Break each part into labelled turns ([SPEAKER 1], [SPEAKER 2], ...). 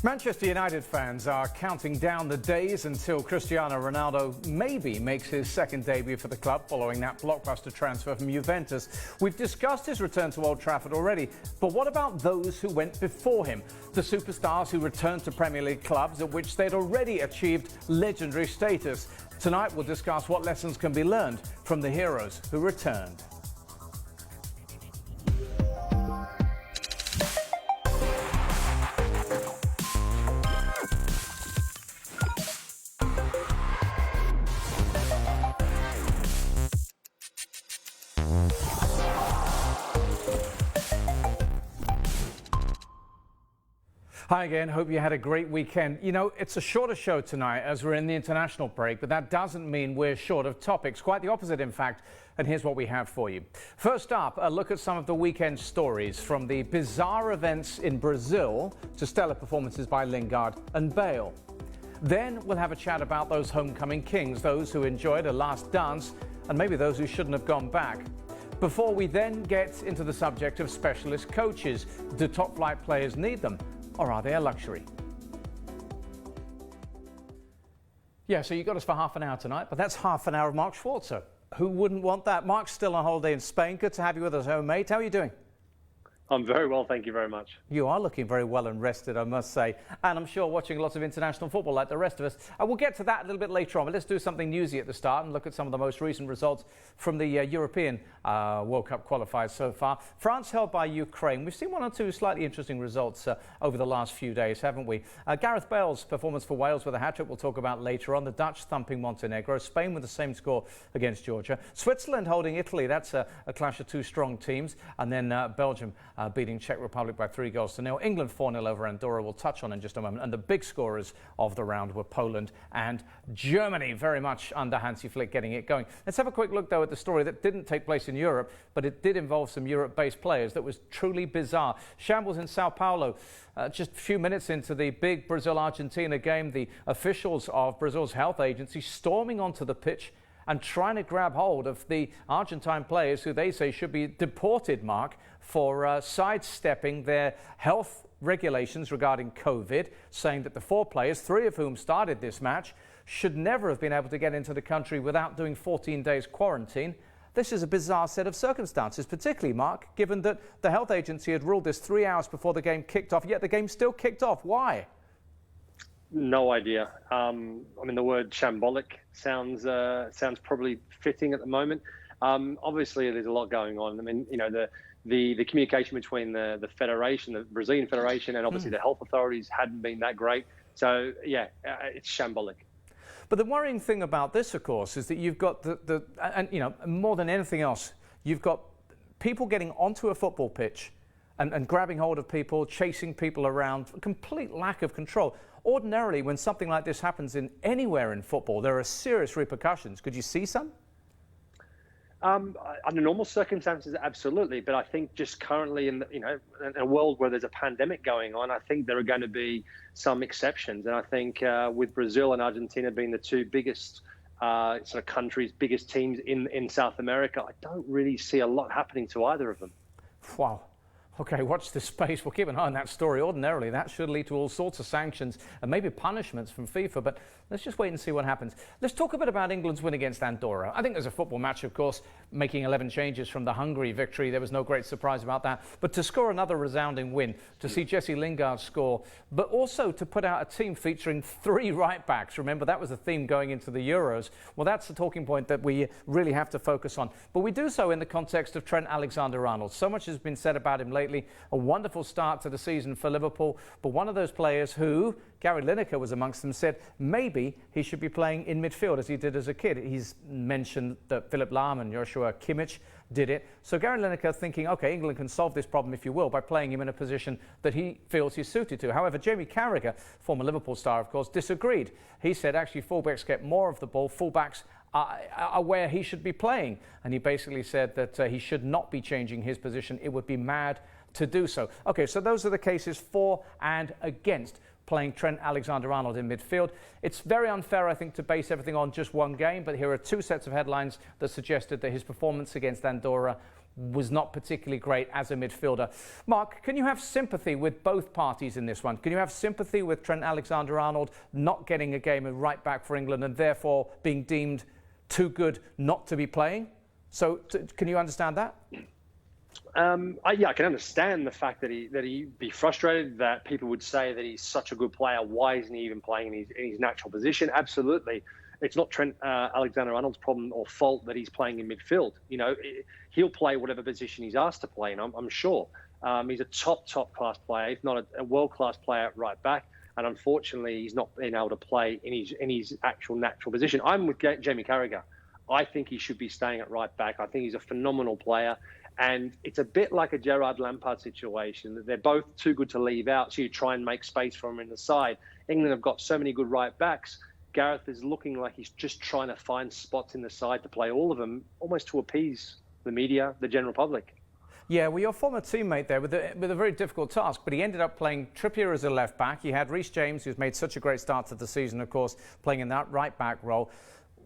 [SPEAKER 1] Manchester United fans are counting down the days until Cristiano Ronaldo maybe makes his second debut for the club following that blockbuster transfer from Juventus. We've discussed his return to Old Trafford already, but what about those who went before him? The superstars who returned to Premier League clubs at which they'd already achieved legendary status. Tonight we'll discuss what lessons can be learned from the heroes who returned. Hi again, hope you had a great weekend. You know, it's a shorter show tonight as we're in the international break, but that doesn't mean we're short of topics. Quite the opposite, in fact, and here's what we have for you. First up, a look at some of the weekend stories, from the bizarre events in Brazil to stellar performances by Lingard and Bale. Then we'll have a chat about those homecoming kings, those who enjoyed a last dance and maybe those who shouldn't have gone back. Before we then get into the subject of specialist coaches, do top flight players need them? Or are they a luxury? Yeah, so you got us for half an hour tonight, but that's half an hour of Mark Schwarzer. Who wouldn't want that? Mark's still on holiday in Spain. Good to have you with us home, mate. How are you doing?
[SPEAKER 2] I'm very well, thank you very much.
[SPEAKER 1] You are looking very well and rested, I must say. And I'm sure watching lots of international football like the rest of us. We'll get to that a little bit later on, but let's do something newsy at the start and look at some of the most recent results from the European World Cup qualifiers so far. France held by Ukraine. We've seen one or two slightly interesting results over the last few days, haven't we? Gareth Bale's performance for Wales with a hat-trick we'll talk about later on. The Dutch thumping Montenegro. Spain with the same score against Georgia. Switzerland holding Italy. That's a clash of two strong teams. And then Belgium beating Czech Republic by 3-0. England 4-0 over Andorra. We'll touch on in just a moment. And the big scorers of the round were Poland and Germany, very much under Hansi Flick getting it going. Let's have a quick look, though, at the story that didn't take place in Europe, but it did involve some Europe-based players that was truly bizarre. Shambles in Sao Paulo. Just a few minutes into the big Brazil-Argentina game, the officials of Brazil's health agency storming onto the pitch and trying to grab hold of the Argentine players who they say should be deported, Mark, for sidestepping their health regulations regarding COVID, saying that the four players, three of whom started this match, should never have been able to get into the country without doing 14 days quarantine. This is a bizarre set of circumstances, particularly, Mark, given that the health agency had ruled this 3 hours before the game kicked off, yet the game still kicked off. Why?
[SPEAKER 2] No idea. I mean, the word shambolic sounds probably fitting at the moment. Obviously, there's a lot going on. I mean, you know, the communication between the federation, the Brazilian Federation, and obviously the health authorities hadn't been that great. So, yeah, it's shambolic.
[SPEAKER 1] But the worrying thing about this, of course, is that you've got and you know, more than anything else, you've got people getting onto a football pitch and grabbing hold of people, chasing people around, complete lack of control. Ordinarily, when something like this happens anywhere in football, there are serious repercussions. Could you see some? Under
[SPEAKER 2] normal circumstances, absolutely. But I think just currently in a world where there's a pandemic going on, I think there are going to be some exceptions. And I think with Brazil and Argentina being the two biggest sort of countries, biggest teams in South America, I don't really see a lot happening to either of them.
[SPEAKER 1] Wow. Okay, watch this space. We'll keep an eye on that story. Ordinarily, that should lead to all sorts of sanctions and maybe punishments from FIFA, but let's just wait and see what happens. Let's talk a bit about England's win against Andorra. I think there's a football match, of course, making 11 changes from the Hungary victory. There was no great surprise about that. But to score another resounding win, to see Jesse Lingard score, but also to put out a team featuring 3 right-backs. Remember, that was the theme going into the Euros. Well, that's the talking point that we really have to focus on. But we do so in the context of Trent Alexander-Arnold. So much has been said about him lately. A wonderful start to the season for Liverpool, but one of those players who, Gary Lineker was amongst them, said maybe he should be playing in midfield as he did as a kid. He's mentioned that Philip Lahm and Joshua Kimmich did it. So Gary Lineker thinking, okay, England can solve this problem, if you will, by playing him in a position that he feels he's suited to. However, Jamie Carragher, former Liverpool star, of course, disagreed. He said actually fullbacks get more of the ball. Fullbacks are where he should be playing. And he basically said that he should not be changing his position. It would be mad to do so. Okay, so those are the cases for and against playing Trent Alexander-Arnold in midfield. It's very unfair, I think, to base everything on just one game, but here are two sets of headlines that suggested that his performance against Andorra was not particularly great as a midfielder. Mark, can you have sympathy with both parties in this one? Can you have sympathy with Trent Alexander-Arnold not getting a game of right back for England and therefore being deemed too good not to be playing? So can you understand that?
[SPEAKER 2] I can understand the fact that he'd be frustrated, that people would say that he's such a good player. Why isn't he even playing in his natural position? Absolutely. It's not Trent Alexander-Arnold's problem or fault that he's playing in midfield. He'll play whatever position he's asked to play, and I'm sure. He's a top class player, if not a world-class player at right back. And unfortunately, he's not been able to play in his actual natural position. I'm with Jamie Carragher. I think he should be staying at right back. I think he's a phenomenal player. And it's a bit like a Gerrard Lampard situation, that they're both too good to leave out, so you try and make space for him in the side. England have got so many good right backs. Gareth is looking like he's just trying to find spots in the side to play all of them, almost to appease the media, the general public.
[SPEAKER 1] Yeah, well, your former teammate there with a very difficult task, but he ended up playing Trippier as a left back. He had Reece James, who's made such a great start to the season, of course, playing in that right back role.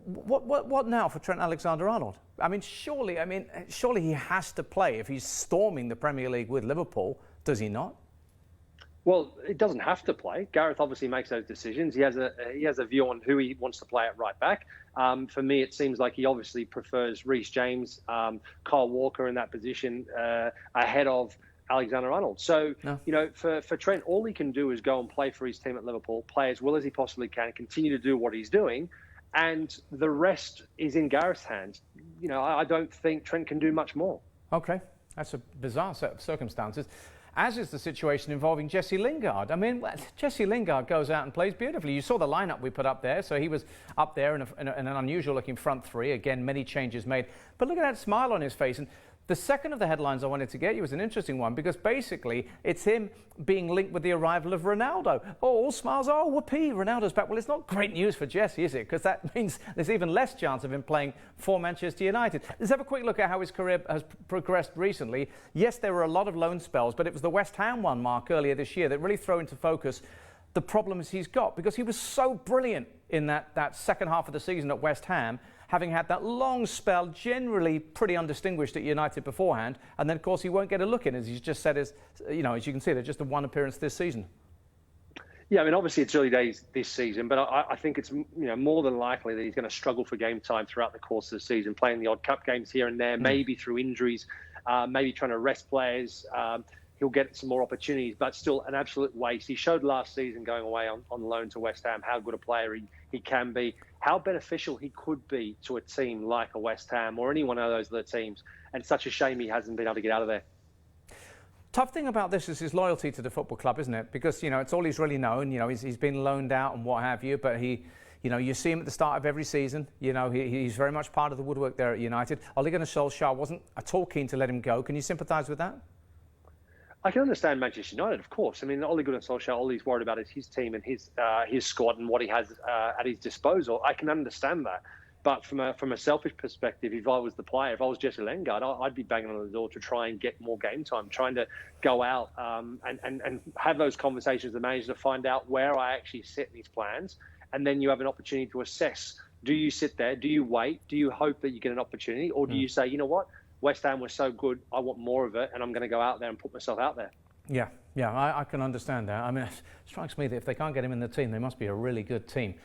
[SPEAKER 1] What now for Trent Alexander-Arnold? Surely he has to play if he's storming the Premier League with Liverpool, does he not?
[SPEAKER 2] Well, it doesn't have to play. Gareth obviously makes those decisions. He has a view on who he wants to play at right back. For me, it seems like he obviously prefers Reece James, Kyle Walker in that position ahead of Alexander-Arnold. So, no. For Trent, all he can do is go and play for his team at Liverpool, play as well as he possibly can, continue to do what he's doing, and the rest is in Gareth's hands. I don't think Trent can do much more.
[SPEAKER 1] Okay, that's a bizarre set of circumstances, as is the situation involving Jesse Lingard. Jesse Lingard goes out and plays beautifully. You saw the lineup we put up there, so he was up there in an unusual-looking front three. Again, many changes made. But look at that smile on his face. And the second of the headlines I wanted to get you was an interesting one, because basically it's him being linked with the arrival of Ronaldo. All smiles, whoopee, Ronaldo's back. Well, it's not great news for Jesse, is it? Because that means there's even less chance of him playing for Manchester United. Let's have a quick look at how his career has progressed recently. Yes, there were a lot of loan spells, but it was the West Ham one, Mark, earlier this year that really threw into focus the problems he's got, because he was so brilliant in that second half of the season at West Ham, having had that long spell, generally pretty undistinguished at United beforehand, and then of course he won't get a look in, as he's just said, as you can see, there's just the one appearance this season.
[SPEAKER 2] Yeah, obviously it's early days this season, but I think it's more than likely that he's going to struggle for game time throughout the course of the season, playing the odd cup games here and there, maybe through injuries, maybe trying to rest players. He'll get some more opportunities, but still an absolute waste. He showed last season going away on loan to West Ham how good a player he can be, how beneficial he could be to a team like a West Ham or any one of those other teams. And it's such a shame he hasn't been able to get out of there.
[SPEAKER 1] Tough thing about this is his loyalty to the football club, isn't it? Because, it's all he's really known. He's been loaned out and what have you, but you see him at the start of every season. He's very much part of the woodwork there at United. Ole Gunnar Solskjaer wasn't at all keen to let him go. Can you sympathise with that?
[SPEAKER 2] I can understand Manchester United, of course. Ole Gunnar Solskjaer, all he's worried about is his team and his squad and what he has at his disposal. I can understand that. But from a selfish perspective, if I was the player, if I was Jesse Lingard, I'd be banging on the door to try and get more game time, trying to go out and have those conversations with the manager to find out where I actually sit in his plans. And then you have an opportunity to assess, do you sit there? Do you wait? Do you hope that you get an opportunity? Or do you say, you know what? West Ham was so good, I want more of it, and I'm going to go out there and put myself out there.
[SPEAKER 1] Yeah, I can understand that. It strikes me that if they can't get him in the team, they must be a really good team.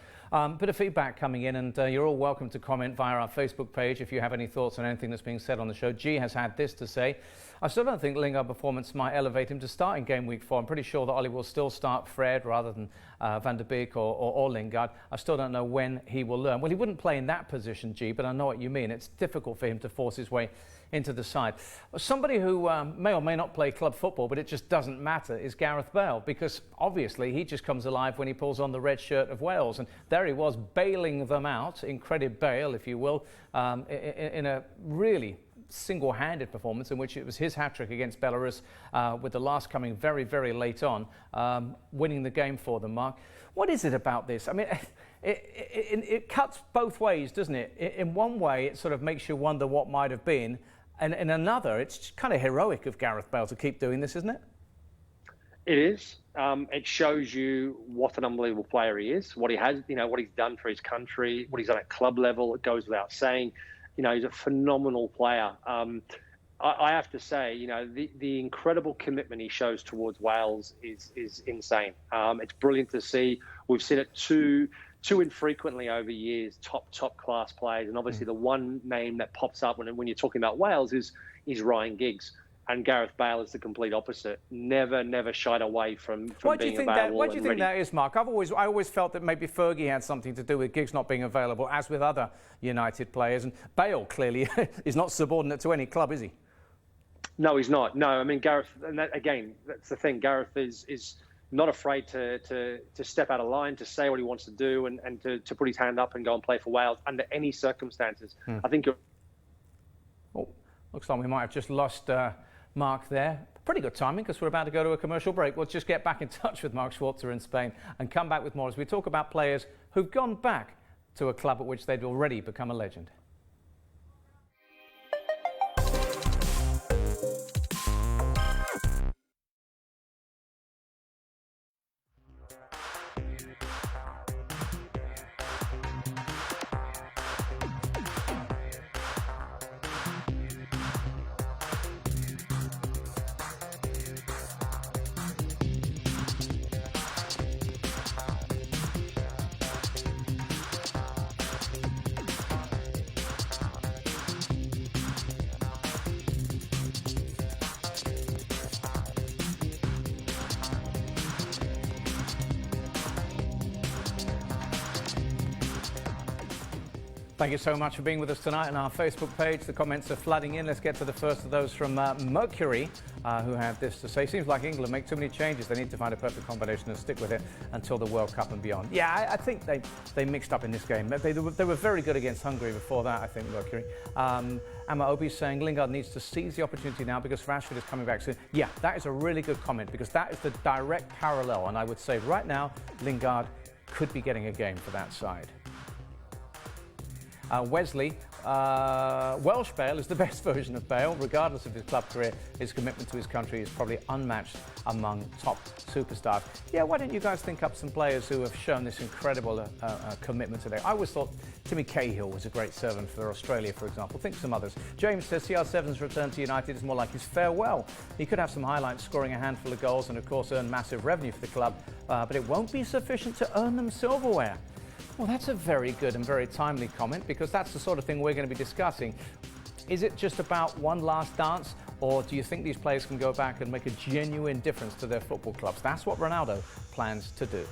[SPEAKER 1] Bit of feedback coming in, and you're all welcome to comment via our Facebook page if you have any thoughts on anything that's being said on the show. G has had this to say: I still don't think Lingard's performance might elevate him to start in game week 4. I'm pretty sure that Ollie will still start Fred rather than Van der Beek or Lingard. I still don't know when he will learn. Well, he wouldn't play in that position, G, but I know what you mean. It's difficult for him to force his way into the side. Somebody who may or may not play club football, but it just doesn't matter, is Gareth Bale, because obviously he just comes alive when he pulls on the red shirt of Wales, and there he was bailing them out, incredible Bale, if you will, in a really single-handed performance in which it was his hat-trick against Belarus, with the last coming very, very late on, winning the game for them, Mark. What is it about this? It cuts both ways, doesn't it? In one way, it sort of makes you wonder what might have been, and in another, it's kind of heroic of Gareth Bale to keep doing this, isn't it?
[SPEAKER 2] It is. It shows you what an unbelievable player he is, what he has, what he's done for his country, what he's done at club level. It goes without saying. He's a phenomenal player. I have to say, the incredible commitment he shows towards Wales is insane. It's brilliant to see. We've seen it too infrequently over years, top class players. And obviously the one name that pops up when you're talking about Wales is Ryan Giggs. And Gareth Bale is the complete opposite. Never shied away from being available.
[SPEAKER 1] Why do you think that is, Mark? I always felt that maybe Fergie had something to do with Giggs not being available, as with other United players. And Bale clearly is not subordinate to any club, is he?
[SPEAKER 2] No, he's not. No, I mean, Gareth, and that's the thing. Gareth is not afraid to step out of line, to say what he wants to do, and to put his hand up and go and play for Wales under any circumstances. I think
[SPEAKER 1] looks like we might have just lost Mark there. Pretty good timing, because we're about to go to a commercial break. We'll just get back in touch with Mark Schwarzer in Spain and come back with more as we talk about players who've gone back to a club at which they'd already become a legend. Thank you so much for being with us tonight on our Facebook page. The comments are flooding in. Let's get to the first of those from Mercury, who had this to say. Seems like England make too many changes. They need to find a perfect combination and stick with it until the World Cup and beyond. Yeah, I think they mixed up in this game. They were very good against Hungary before that, I think, Mercury. Amma Obi's saying Lingard needs to seize the opportunity now because Rashford is coming back soon. Yeah, that is a really good comment because that is the direct parallel. And I would say right now, Lingard could be getting a game for that side. Wesley, Welsh Bale is the best version of Bale. Regardless of his club career, his commitment to his country is probably unmatched among top superstars. Yeah, why don't you guys think up some players who have shown this incredible commitment today? I always thought Timmy Cahill was a great servant for Australia, for example. Think some others. James says CR7's return to United is more like his farewell. He could have some highlights, scoring a handful of goals and, of course, earn massive revenue for the club, but it won't be sufficient to earn them silverware. Well, that's a very good and very timely comment because that's the sort of thing we're going to be discussing. Is it just about one last dance, or do you think these players can go back and make a genuine difference to their football clubs? That's what Ronaldo plans to do.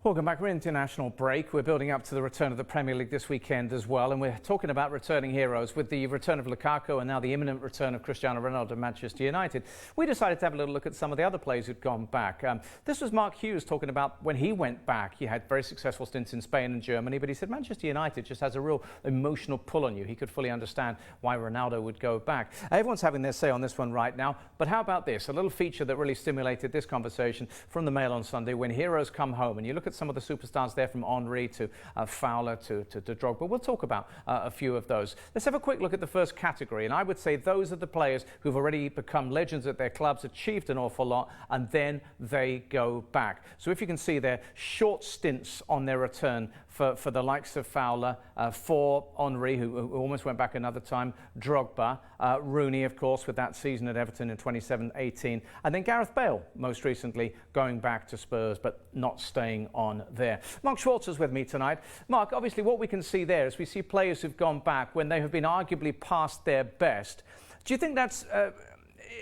[SPEAKER 1] Welcome back. We're in international break. We're building up to the return of the Premier League this weekend as well, and we're talking about returning heroes with the return of Lukaku and now the imminent return of Cristiano Ronaldo Manchester United. We decided to have a little look at some of the other players who'd gone back. This was Mark Hughes talking about when he went back. He had very successful stints in Spain and Germany, but he said Manchester United just has a real emotional pull on you. He could fully understand why Ronaldo would go back. Everyone's having their say on this one right now, but how about this? A little feature that really stimulated this conversation from the Mail on Sunday, when heroes come home, and you look at some of the superstars there, from Henry to Fowler to Drogba. We'll talk about a few of those. Let's have a quick look at the first category, and I would say those are the players who've already become legends at their clubs, achieved an awful lot, and then they go back. So if you can see there, short stints on their return for the likes of Fowler, for Henry, who almost went back another time, Drogba, Rooney, of course, with that season at Everton in 27-18, and then Gareth Bale, most recently, going back to Spurs, but not staying on there. Mark Schwartzer's with me tonight. Mark, obviously what we can see there is we see players who've gone back when they have been arguably past their best. Do you think that's...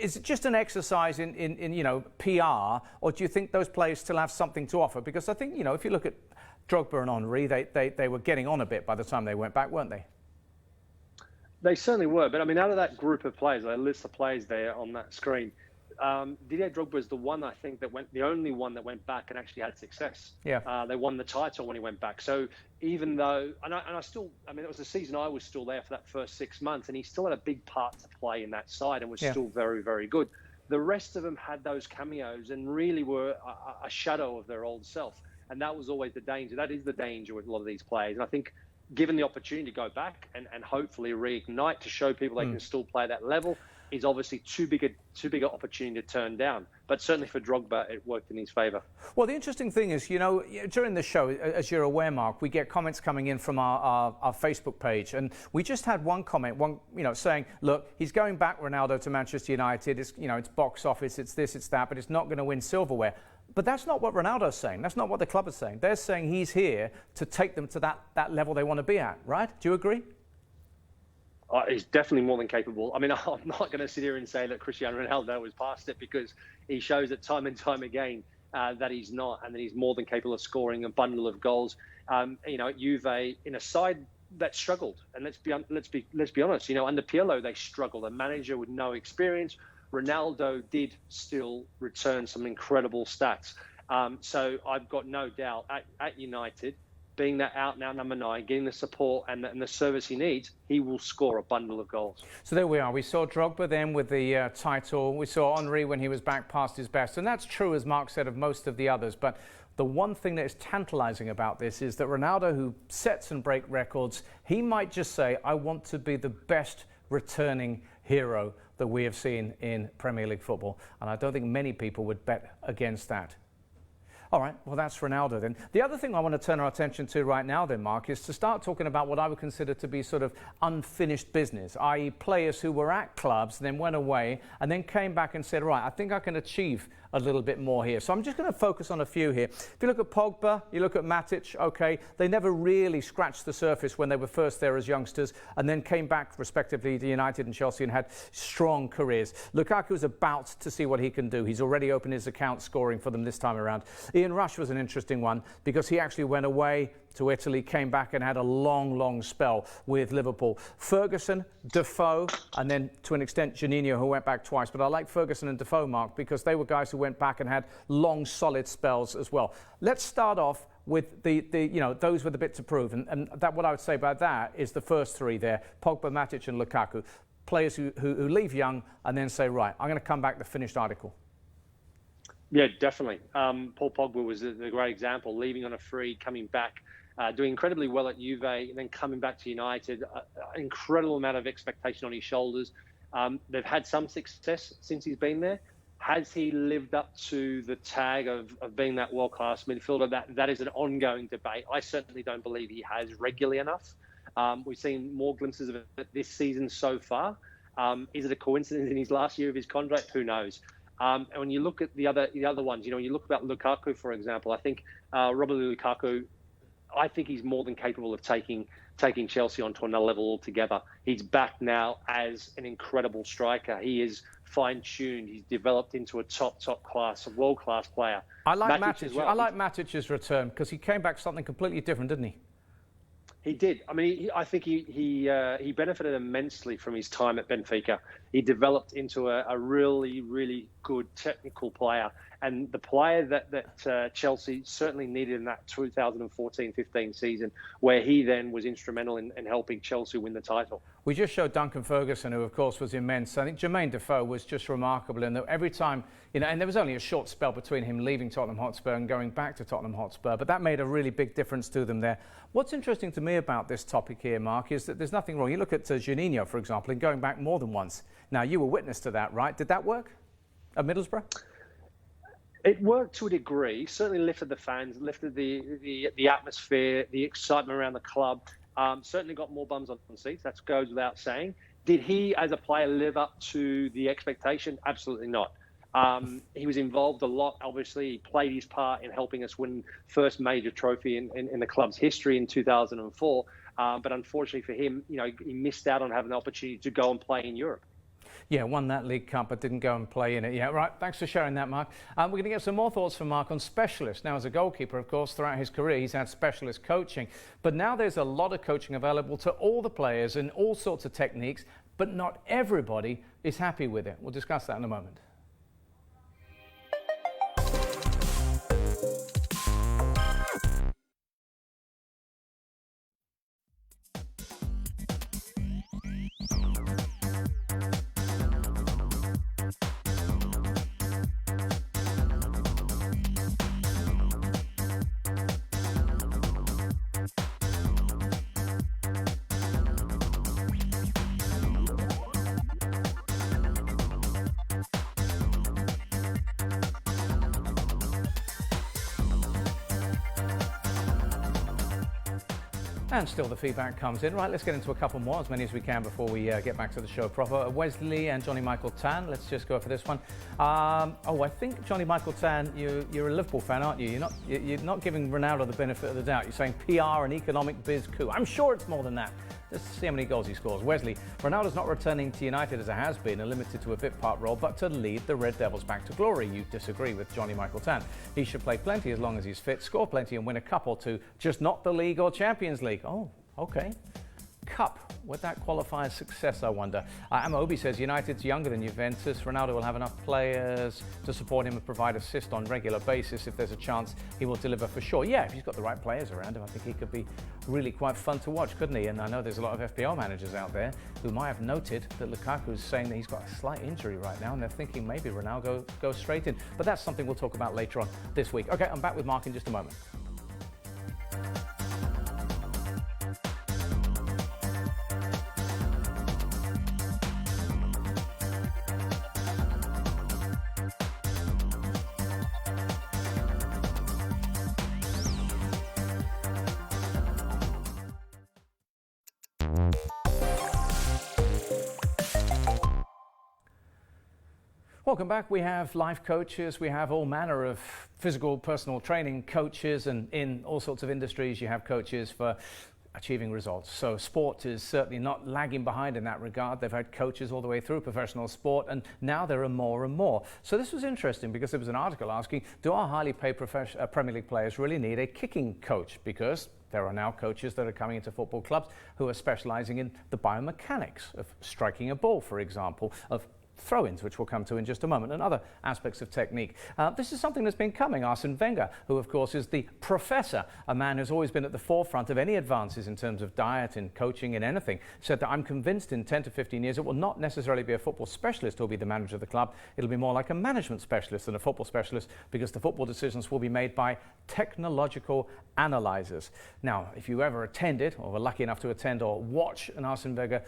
[SPEAKER 1] is it just an exercise in PR, or do you think those players still have something to offer? Because I think, if you look at Drogba and Henry, they were getting on a bit by the time they went back, weren't they?
[SPEAKER 2] They certainly were. But, I mean, out of that group of players, a list of players there on that screen, Didier Drogba is the one, I think, the only one that went back and actually had success.
[SPEAKER 1] Yeah.
[SPEAKER 2] They won the title when he went back. So even though, and I still, I mean, it was a season I was still there for that first 6 months, and he still had a big part to play in that side and was still very, very good. The rest of them had those cameos and really were a shadow of their old self. And that was always the danger. That is the danger with a lot of these players. And I think given the opportunity to go back and hopefully reignite to show people they can still play at that level, is obviously too big an opportunity to turn down. But certainly for Drogba, it worked in his favour.
[SPEAKER 1] Well, the interesting thing is, during the show, as you're aware, Mark, we get comments coming in from our Facebook page. And we just had one comment, saying, look, he's going back, Ronaldo, to Manchester United. It's, it's box office, it's this, it's that, but it's not going to win silverware. But that's not what Ronaldo's saying. That's not what the club is saying. They're saying he's here to take them to that level they want to be at, right? Do you agree?
[SPEAKER 2] He's definitely more than capable. I mean, I'm not going to sit here and say that Cristiano Ronaldo was past it, because he shows it time and time again that he's not, and that he's more than capable of scoring a bundle of goals. At Juve, in a side that struggled, and let's be honest. Under Pirlo they struggled. A manager with no experience. Ronaldo did still return some incredible stats. So I've got no doubt at United, being that out-and-out number 9, getting the support and the service he needs, he will score a bundle of goals.
[SPEAKER 1] So there we are. We saw Drogba then with the title. We saw Henry when he was back past his best. And that's true, as Mark said, of most of the others. But the one thing that is tantalising about this is that Ronaldo, who sets and breaks records, he might just say, I want to be the best returning hero that we have seen in Premier League football. And I don't think many people would bet against that. All right, well, that's Ronaldo then. The other thing I want to turn our attention to right now then, Mark, is to start talking about what I would consider to be sort of unfinished business, i.e. players who were at clubs, then went away, and then came back and said, right, I think I can achieve a little bit more here. So I'm just going to focus on a few here. If you look at Pogba, you look at Matic, okay, they never really scratched the surface when they were first there as youngsters, and then came back respectively to United and Chelsea and had strong careers. Lukaku's about to see what he can do. He's already opened his account scoring for them this time around. Ian Rush was an interesting one because he actually went away to Italy, came back and had a long spell with Liverpool. Ferguson, Defoe, and then to an extent Juninho, who went back twice. But I like Ferguson and Defoe, Mark, because they were guys who went back and had long, solid spells as well. Let's start off with the those with a bit to prove. And that what I would say about that is the first three there, Pogba, Matic and Lukaku. Players who leave young and then say, right, I'm going to come back the finished article.
[SPEAKER 2] Yeah, definitely. Paul Pogba was the great example, leaving on a free, coming back, doing incredibly well at Juve, and then coming back to United. An incredible amount of expectation on his shoulders. They've had some success since he's been there. Has he lived up to the tag of being that world-class midfielder? That is an ongoing debate. I certainly don't believe he has regularly enough. We've seen more glimpses of it this season so far. Is it a coincidence in his last year of his contract? Who knows? And when you look at the other ones, when you look about Lukaku, for example, I think Romelu Lukaku, I think he's more than capable of taking Chelsea onto another level altogether. He's back now as an incredible striker. He is fine-tuned. He's developed into a top class, a world-class player.
[SPEAKER 1] I like Matic. Well. I like Matic's return because he came back something completely different, didn't he?
[SPEAKER 2] He did. I mean, I think he benefited immensely from his time at Benfica. He developed into a really good technical player, and the player that Chelsea certainly needed in that 2014-15 season, where he then was instrumental in helping Chelsea win the title. We
[SPEAKER 1] just showed Duncan Ferguson, who of course was immense. I think Jermaine Defoe was just remarkable in that every time, and there was only a short spell between him leaving Tottenham Hotspur and going back to Tottenham Hotspur, but that made a really big difference to them there. What's interesting to me about this topic here, Mark, is that there's nothing wrong. You look at Juninho, for example, and going back more than once. Now, you were witness to that, right? Did that work at Middlesbrough?
[SPEAKER 2] It worked to a degree. Certainly lifted the fans, lifted the atmosphere, the excitement around the club. Certainly got more bums on seats. That goes without saying. Did he, as a player, live up to the expectation? Absolutely not. He was involved a lot, obviously. He played his part in helping us win first major trophy in the club's history in 2004. But unfortunately for him, he missed out on having the opportunity to go and play in Europe.
[SPEAKER 1] Yeah, won that League Cup but didn't go and play in it. Yeah, right. Thanks for sharing that, Mark. We're going to get some more thoughts from Mark on specialists. Now, as a goalkeeper, of course, throughout his career, he's had specialist coaching. But now there's a lot of coaching available to all the players in all sorts of techniques, but not everybody is happy with it. We'll discuss that in a moment. And still the feedback comes in. Right, let's get into a couple more, as many as we can before we get back to the show proper. Wesley and Johnny Michael Tan, let's just go for this one. I think, Johnny Michael Tan, you're a Liverpool fan, aren't you? You're not giving Ronaldo the benefit of the doubt. You're saying PR and economic biz coup. I'm sure it's more than that. Let's see how many goals he scores. Wesley, Ronaldo's not returning to United as it has been and limited to a bit part role, but to lead the Red Devils back to glory. You disagree with Johnny Michael Tan. He should play plenty as long as he's fit, score plenty and win a cup or two, just not the League or Champions League. Oh, okay. Cup. Would that qualify as success, I wonder? Amobi says United's younger than Juventus. Ronaldo will have enough players to support him and provide assist on regular basis. If there's a chance, he will deliver for sure. Yeah, if he's got the right players around him, I think he could be really quite fun to watch, couldn't he? And I know there's a lot of FPL managers out there who might have noted that Lukaku's saying that he's got a slight injury right now, and they're thinking maybe Ronaldo goes straight in. But that's something we'll talk about later on this week. Okay, I'm back with Mark in just a moment. Welcome back. We have life coaches, we have all manner of physical personal training coaches, and in all sorts of industries you have coaches for achieving results. So sport is certainly not lagging behind in that regard. They've had coaches all the way through professional sport, and now there are more and more. So this was interesting because there was an article asking, do our highly paid Premier League players really need a kicking coach? Because there are now coaches that are coming into football clubs who are specializing in the biomechanics of striking a ball, for example, of throw-ins, which we'll come to in just a moment, and other aspects of technique. This is something that's been coming. Arsene Wenger, who of course is the professor, a man who's always been at the forefront of any advances in terms of diet and coaching and anything, said that I'm convinced in 10 to 15 years it will not necessarily be a football specialist who will be the manager of the club. It'll be more like a management specialist than a football specialist, because the football decisions will be made by technological analyzers. Now, if you ever attended or were lucky enough to attend or watch an Arsene Wenger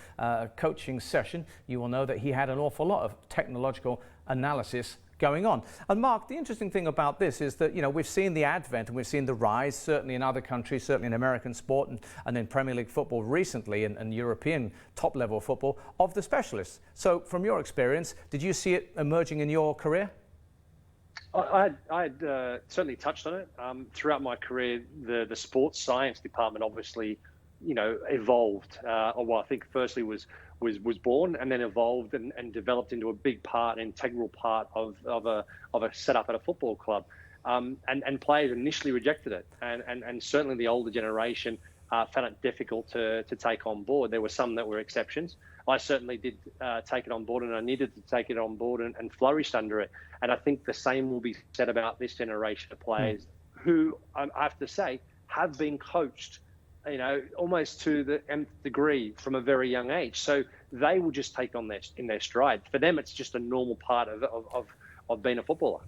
[SPEAKER 1] coaching session, you will know that he had an awful lot of technological analysis going on. And Mark, the interesting thing about this is that, you know, we've seen the advent and we've seen the rise, certainly in other countries, certainly in American sport and in Premier League football recently, and European top-level football, of the specialists. So from your experience, did you see it emerging in your career?
[SPEAKER 2] I'd certainly touched on it. Throughout my career, the sports science department obviously, you know, evolved. Well, I think firstly was born and then evolved and developed into a big part, an integral part of a setup at a football club. And players initially rejected it, and certainly the older generation found it difficult to take on board. There were some that were exceptions. I certainly did take it on board, and I needed to take it on board and flourished under it. And I think the same will be said about this generation of players who, I have to say, have been coached, you know, almost to the nth degree from a very young age. So they will just take on this in their stride. For them, it's just a normal part of being a footballer.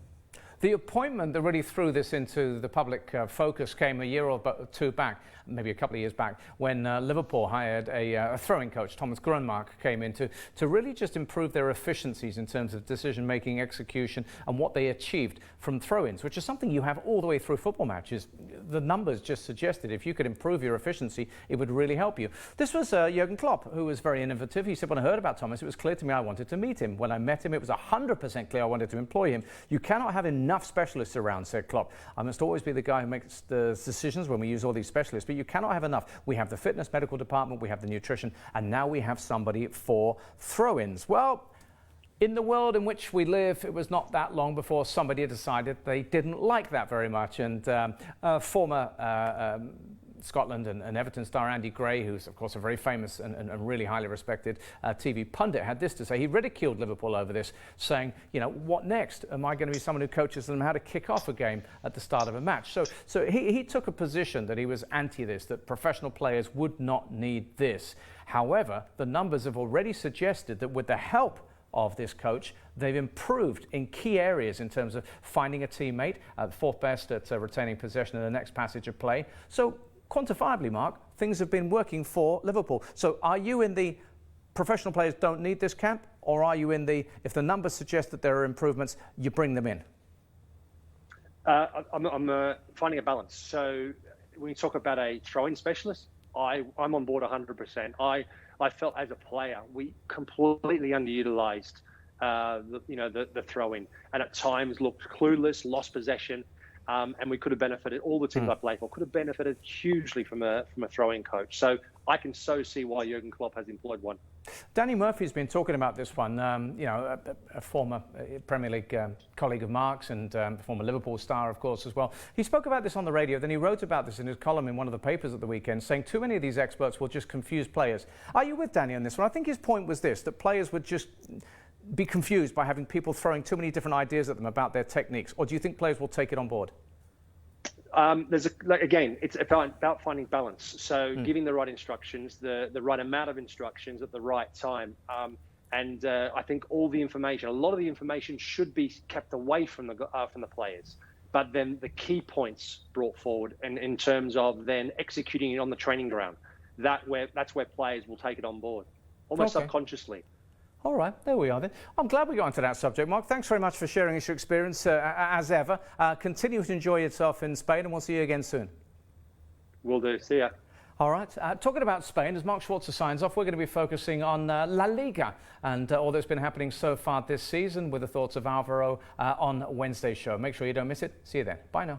[SPEAKER 1] The appointment that really threw this into the public focus came a year or two back, maybe a couple of years back, when Liverpool hired a throwing coach. Thomas Grönmark came in to really just improve their efficiencies in terms of decision-making, execution, and what they achieved from throw-ins, which is something you have all the way through football matches. The numbers just suggested if you could improve your efficiency, it would really help you. This was Jurgen Klopp, who was very innovative. He said, when I heard about Thomas, it was clear to me I wanted to meet him. When I met him, it was 100% clear I wanted to employ him. You cannot have enough specialists around, said Klopp. I must always be the guy who makes the decisions when we use all these specialists, but you cannot have enough. We have the fitness medical department, we have the nutrition, and now we have somebody for throw-ins. Well, In the world in which we live, it was not that long before somebody decided they didn't like that very much. And former Scotland and Everton star Andy Gray, who's of course a very famous and really highly respected TV pundit, had this to say. He ridiculed Liverpool over this, saying, you know, what next? Am I going to be someone who coaches them how to kick off a game at the start of a match? So he took a position that he was anti this, that professional players would not need this. However, the numbers have already suggested that with the help of this coach, they've improved in key areas in terms of finding a teammate, fourth best at retaining possession in the next passage of play. So quantifiably, Mark, things have been working for Liverpool. So are you in the professional players don't need this camp, or are you in the, if the numbers suggest that there are improvements, you bring them in?
[SPEAKER 2] I'm finding a balance. So when you talk about a throw-in specialist, I'm on board 100%. I felt as a player we completely underutilized the throw-in, and at times looked clueless, lost possession, and we could have benefited. All the teams I played for could have benefited hugely from a throw-in coach. So I can see why Jurgen Klopp has employed one.
[SPEAKER 1] Danny Murphy's been talking about this one, a former Premier League colleague of Mark's and former Liverpool star, of course, as well. He spoke about this on the radio, then he wrote about this in his column in one of the papers at the weekend, saying too many of these experts will just confuse players. Are you with Danny on this one? I think his point was this, that players would just be confused by having people throwing too many different ideas at them about their techniques, or do you think players will take it on board?
[SPEAKER 2] It's about finding balance. So giving the right instructions, the right amount of instructions at the right time. I think a lot of the information should be kept away from the players, but then the key points brought forward, and in terms of then executing it on the training ground, that's where players will take it on board, almost subconsciously.
[SPEAKER 1] All right, there we are then. I'm glad we got into that subject, Mark. Thanks very much for sharing your experience as ever. Continue to enjoy yourself in Spain, and we'll see you again soon.
[SPEAKER 2] Will do. See ya.
[SPEAKER 1] All right, talking about Spain, as Mark Schwarzer signs off, we're going to be focusing on La Liga and all that's been happening so far this season with the thoughts of Alvaro on Wednesday's show. Make sure you don't miss it. See you then. Bye now.